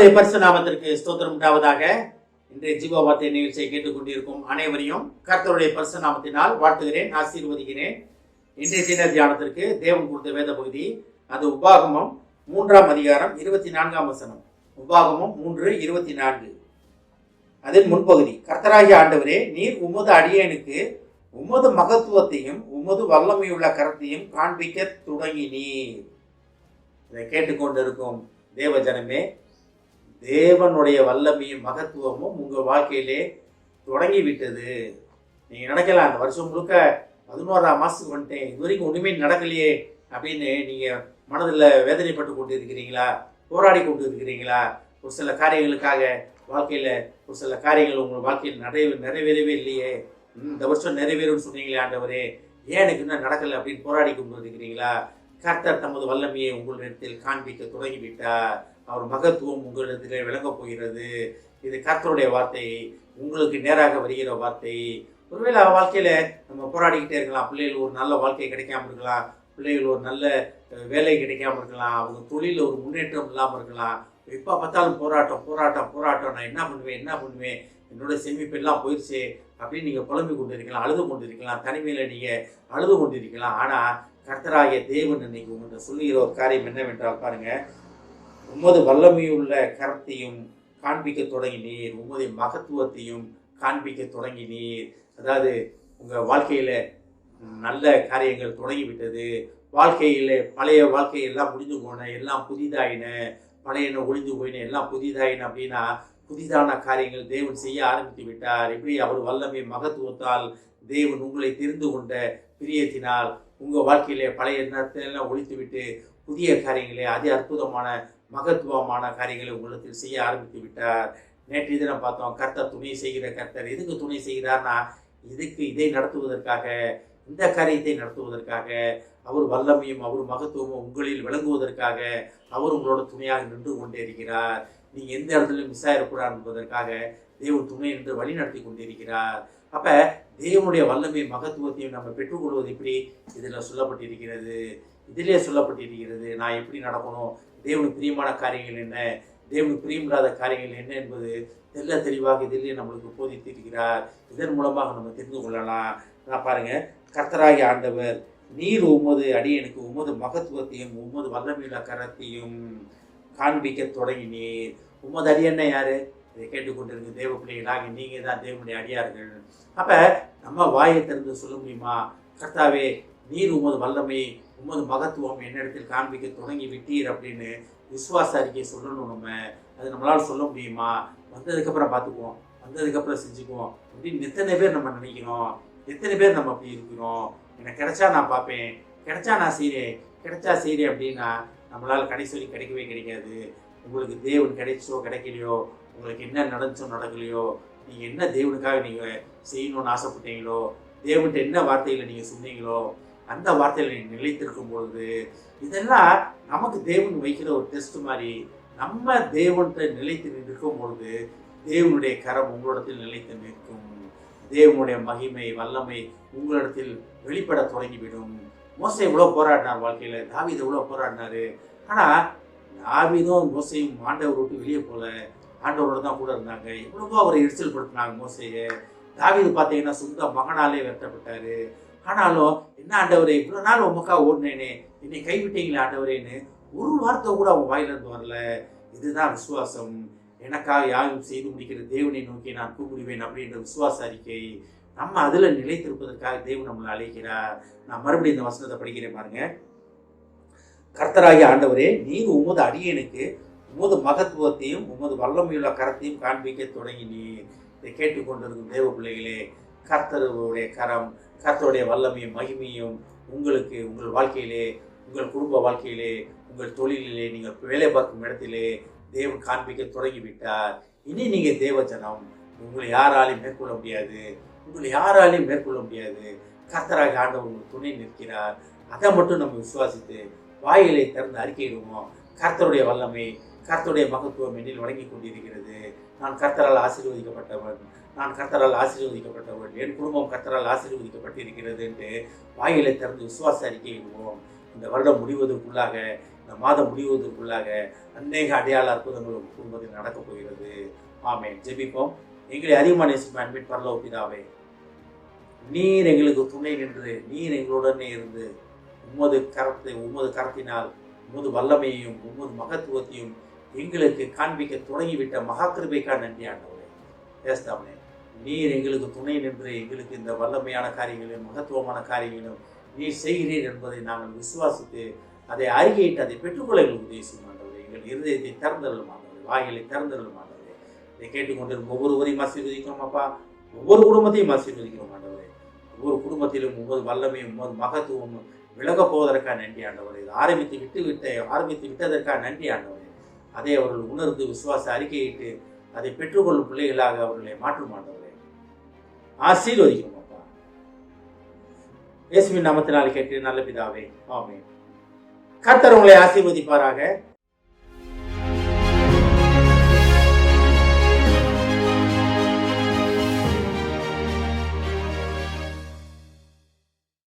கர்த்தருடைய பரிசு நாமத்திற்கு ஸ்தோத்திரம் உண்டாவதாக. இன்றைய ஜீவ வார்த்தை நிகழ்ச்சியை கேட்டுக்கொண்டிருக்கும் அனைவரையும் கர்த்தருடைய பரிசு நாமத்தினால் வாழ்த்துகிறேன், ஆசீர்வதிக்கிறேன். இன்றைய தின தியானத்திற்கு தேவன் கொடுத்த வேத பகுதி அது உபாகமம் 3ஆம் அதிகாரம் 24ஆம் வசனம். உபாகமம் 3:24. அதன் முன்பகுதி, கர்த்தராகிய ஆண்டவரே, நீர் உமது அடியேனுக்கு உமது மகத்துவத்தையும் உமது வல்லமையுள்ள கரத்தையும் காண்பிக்க தொடங்கினீர். இதை கேட்டுக்கொண்டிருக்கும் தேவ ஜனமே, தேவனுடைய வல்லமையும் மகத்துவமும் உங்கள் வாழ்க்கையிலே தொடங்கிவிட்டது. நீங்கள் நினைக்கலாம், அந்த வருஷம் முழுக்க 11ஆம் மாதத்துக்கு வந்துட்டேன், இது வரைக்கும் ஒன்றுமே நடக்கலையே அப்படின்னு நீங்கள் மனதில் வேதனைப்பட்டு கொண்டு இருக்கிறீங்களா? போராடி கொண்டு இருக்கிறீங்களா? ஒரு சில காரியங்களுக்காக வாழ்க்கையில் ஒரு சில காரியங்கள் உங்கள் வாழ்க்கையில் நிறைவேறவே இல்லையே, இந்த வருஷம் நிறைவேறும்னு சொன்னீங்களே ஆண்டவரே, ஏன் எனக்கு இன்னும் நடக்கலை அப்படின்னு போராடி கொண்டு இருக்கிறீங்களா? கர்த்தர் தமது வல்லமையை உங்களிடத்தில் காண்பிக்க தொடங்கிவிட்டார். அவர் மகத்துவம் உங்களிடத்தில் விளங்கப் போகிறது. இது கர்த்தருடைய வார்த்தை, உங்களுக்கு நேராக வருகிற வார்த்தை. ஒருவேளை வாழ்க்கையில் நம்ம போராடிக்கிட்டே இருக்கலாம். பிள்ளைகள் ஒரு நல்ல வாழ்க்கை கிடைக்காம இருக்கலாம், பிள்ளைகள் ஒரு நல்ல வேலை கிடைக்காம இருக்கலாம், அவங்க தொழிலில் ஒரு முன்னேற்றம் இல்லாமல் இருக்கலாம். எப்போ பார்த்தாலும் போராட்டம் போராட்டம் போராட்டம், நான் என்ன பண்ணுவேன், என்னோட சேமிப்பெல்லாம் போயிடுச்சு அப்படின்னு நீங்கள் புலம்பி கொண்டு இருக்கலாம், அழுது கொண்டு இருக்கலாம், தனிமையில் நீங்கள் அழுது கொண்டு இருக்கலாம். ஆனால் கர்த்தராகிய தேவன் இன்னைக்கு உங்கள்கிட்ட சொல்லுகிற ஒரு காரியம் என்னவென்றால் பாருங்க, உமது வல்லமையுள்ள கரத்தையும் காண்பிக்க தொடங்கினீர், உமது மகத்துவத்தையும் காண்பிக்க தொடங்கினீர். அதாவது உங்கள் வாழ்க்கையில் நல்ல காரியங்கள் தொடங்கிவிட்டது. வாழ்க்கையில் பழைய வாழ்க்கை எல்லாம் முடிஞ்சு போன, எல்லாம் புதிதாயின, பழையன ஒழிஞ்சு போயின, எல்லாம் புதிதாயின அப்படின்னா புதிதான காரியங்கள் தேவன் செய்ய ஆரம்பித்து விட்டார். எப்படி? அவர் வல்லமை மகத்துவத்தால் தேவன் உங்களை தெரிந்து கொண்ட பிரியத்தினால் உங்கள் வாழ்க்கையிலே பழைய நேரத்திலெல்லாம் ஒழித்து விட்டு புதிய காரியங்களே, அதி அற்புதமான மகத்துவமான காரியங்களை உங்களுக்கு செய்ய ஆரம்பித்து விட்டார். நேற்று தினம் பார்த்தோம், கர்த்தர் துணை செய்கிற கர்த்தர். எதுக்கு துணை செய்கிறார்னா, இதை நடத்துவதற்காக, இந்த காரியத்தை நடத்துவதற்காக, அவர் வல்லமையும் அவர் மகத்துவமும் உங்களில் விளங்குவதற்காக அவர் உங்களோட துணையாக நின்று கொண்டே இருக்கிறார். நீங்கள் எந்த இடத்துலையும் மிஸ் ஆகிடக்கூடாது என்பதற்காக தேவன் துணை நின்று வழி நடத்தி கொண்டிருக்கிறார். அப்போ தேவனுடைய வல்லமை மகத்துவத்தையும் நம்ம பெற்றுக்கொள்வது எப்படி? இதில் சொல்லப்பட்டிருக்கிறது. இதிலே சொல்லப்பட்டிருக்கிறது நான் எப்படி நடக்கணும், தேவனுக்கு பிரியமான காரியங்கள் என்ன, தேவனுக்கு பிரியமில்லாத காரியங்கள் என்ன என்பது தெளிவாக இதிலே நம்மளுக்கு போதித்திருக்கிறார். இதன் மூலமாக நம்ம தெரிந்து கொள்ளலாம். நான் பாருங்க, கர்த்தராகிய ஆண்டவர், நீர் உமது அடியனுக்கு உமது மகத்துவத்தையும் உமது வல்லமையுள்ள கரத்தையும் காண்பிக்க தொடங்கினீர். உமது அடியன்னா யாரு? இதை கேட்டுக்கொண்டிருக்க தேவ பிள்ளைகளாக நீங்கள் தான் தேவனுடைய அடியார்கள். அப்போ நம்ம வாயை திறந்து சொல்ல முடியுமா, கர்த்தாவே, நீர் உமது வல்லமை உமது மகத்துவம் என்னிடத்தில் காண்பிக்க தொடங்கி விட்டீர் அப்படின்னு விசுவாச அறிக்கையை சொல்லணும். அது நம்மளால் சொல்ல முடியுமா? வந்ததுக்கப்புறம் பார்த்துக்குவோம், வந்ததுக்கப்புறம் செஞ்சுக்குவோம் அப்படின்னு எத்தனை பேர் நம்ம நினைக்கிறோம்? எத்தனை பேர் நம்ம அப்படி இருக்கிறோம்? எனக்கு கிடைச்சா நான் பார்ப்பேன், கிடைச்சா நான் செய்கிறேன் அப்படின்னா நம்மளால் கடைசி வரைக்கும் கிடைக்கவே கிடைக்காது. உங்களுக்கு தேவன் கிடைச்சோ கிடைக்கலையோ, உங்களுக்கு என்ன நடந்துச்சோ நடக்கலையோ, நீங்கள் என்ன தேவனுக்காக நீங்கள் செய்யணும்னு ஆசைப்பட்டீங்களோ, தேவன்கிட்ட என்ன வார்த்தைகளை நீங்கள் சொன்னீங்களோ, அந்த வார்த்தையில் நீங்கள் நிலைத்திருக்கும் பொழுது, இதெல்லாம் நமக்கு தேவன் வைக்கிற ஒரு டெஸ்ட் மாதிரி. நம்ம தேவன்கிட்ட நிலைத்து நிற்கும் பொழுது தேவனுடைய கரம் உங்களிடத்தில் நிலைத்து நிற்கும். தேவனுடைய மகிமை வல்லமை உங்களிடத்தில் வெளிப்பட தொடங்கிவிடும். மோசே எவ்வளோ போராடினார் வாழ்க்கையில், தாவீது எவ்வளோ போராடினார். ஆனால் தாவீதும் மோசையும் ஆண்டவர் விட்டு வெளியே போல, ஆண்டவரோட தான் கூட இருந்தாங்க. எவ்வளவோ அவரை எரிச்சல் படுத்தினாங்க மோசையை. தாவீது பார்த்தீங்கன்னா சொந்த மகனாலே வெட்டப்பட்டார். ஆனாலும் என்ன ஆண்டவரே, இவ்வளோ நாள் உமக்காக ஓடினேனே, என்னை கைவிட்டீங்களே ஆண்டவரேன்னு ஒரு வார்த்தை கூட அவன் வாயிலிருந்து வரல. இதுதான் விசுவாசம். எனக்காக யாரும் செய்து முடிக்கிற தேவனை நோக்கி நான் கூப்பிடுவேன் அப்படின்ற விசுவாச அறிக்கை. நம்ம அதில் நிலைத்திருப்பதற்காக தேவன் நம்மளை அழைக்கிறார். நான் மறுபடியும் இந்த வசனத்தை படிக்கிறேன் பாருங்க. கர்த்தராகிய ஆண்டவரே, நீர் உமது அடியனுக்கு உமது மகத்துவத்தையும் உமது வல்லமையுள்ள கரத்தையும் காண்பிக்க தொடங்கினீர். இதை கேட்டுக்கொண்டிருக்கும் தேவ பிள்ளைகளே, கர்த்தருடைய கரம், கர்த்தருடைய வல்லமையும் மகிமையும் உங்களுக்கு உங்கள் வாழ்க்கையிலே, உங்கள் குடும்ப வாழ்க்கையிலே, உங்கள் தொழிலிலே, நீங்கள் வேலை பார்க்கும் இடத்திலே தேவன் காண்பிக்க தொடங்கிவிட்டார். இனி நீங்கள் தேவ ஜனம், உங்களை யாராலையும் மேற்கொள்ள முடியாது. கர்த்தராக ஆண்டவர் உங்களுக்கு துணை நிற்கிறார். அதை மட்டும் நம்ம விசுவாசித்து வாயிலை திறந்து அறிக்கையிடுவோம். கர்த்தருடைய வல்லமை, கர்த்தருடைய மகத்துவம் என்னில் வழங்கி கொண்டிருக்கிறது. நான் கர்த்தரால் ஆசீர்வதிக்கப்பட்டவன், என் குடும்பம் கர்த்தரால் ஆசீர்வதிக்கப்பட்டிருக்கிறது என்று வாயிலை திறந்து விசுவாச அறிக்கையிடுவோம். இந்த வருடம் முடிவதற்குள்ளாக இந்த மாதம் முடிவதற்குள்ளாக அநேக அடையாள அற்புதங்கள் குடும்பத்தில் நடக்கப் போகிறது. ஆமென். ஜெபிப்போம். எங்களை அதிகமான நேசிக்கும் அன்பின் பரலோக பிதாவே, நீர் எங்களுக்கு துணை நின்று நீர் எங்களுடனே இருந்து உமது கரத்தினால் உமது வல்லமையையும் உமது மகத்துவத்தையும் எங்களுக்கு காண்பிக்க தொடங்கிவிட்ட மகா கிருபைக்காக நன்றி ஆண்டவரே. பேசுதாமே, நீர் எங்களுக்கு துணை நின்று எங்களுக்கு இந்த வல்லமையான காரியங்களையும் மகத்துவமான காரியங்களையும் நீர் செய்கிறீர் என்பதை நாங்கள் விசுவாசித்து அதை அறிக்கையிட்டு அதை பெற்றுக்கொள்ள எங்களுக்கு உதவி செய்யும் ஆண்டவரே. எங்கள் இருதயத்தை திறந்தருளும் ஆண்டவரே, வாய்களை திறந்தருளும் ஆண்டவரே. இதை கேட்டுக்கொண்டிருக்கும் ஒவ்வொருவரையும் ஆசீர்வதிக்கிறோம் அப்பா. ஒவ்வொரு குடும்பத்தையும் ஆசீர்வதிக்கிறோம் ஆண்டவரே. ஒவ்வொரு குடும்பத்திலும் ஒவ்வொரு வல்லமையும் ஒவ்வொரு மகத்துவமும் விலகப் போவதற்காக நன்றி ஆண்டவரே. இது ஆரம்பித்து விட்டதற்காக நன்றி ஆண்டவரே. அதை அவர்கள் உணர்ந்து விசுவாச அறிக்கையிட்டு அதை பெற்றுக்கொள்ளும் பிள்ளைகளாக அவர்களை மாற்றும் ஆண்டவரே. ஆசீர்வதிக்கிறோம் அப்பா. இயேசுவின் நாமத்தினால் கேட்கிறேன் நல்ல பிதாவே. ஆமென். கர்த்தர் உங்களை ஆசீர்வதிப்பாராக.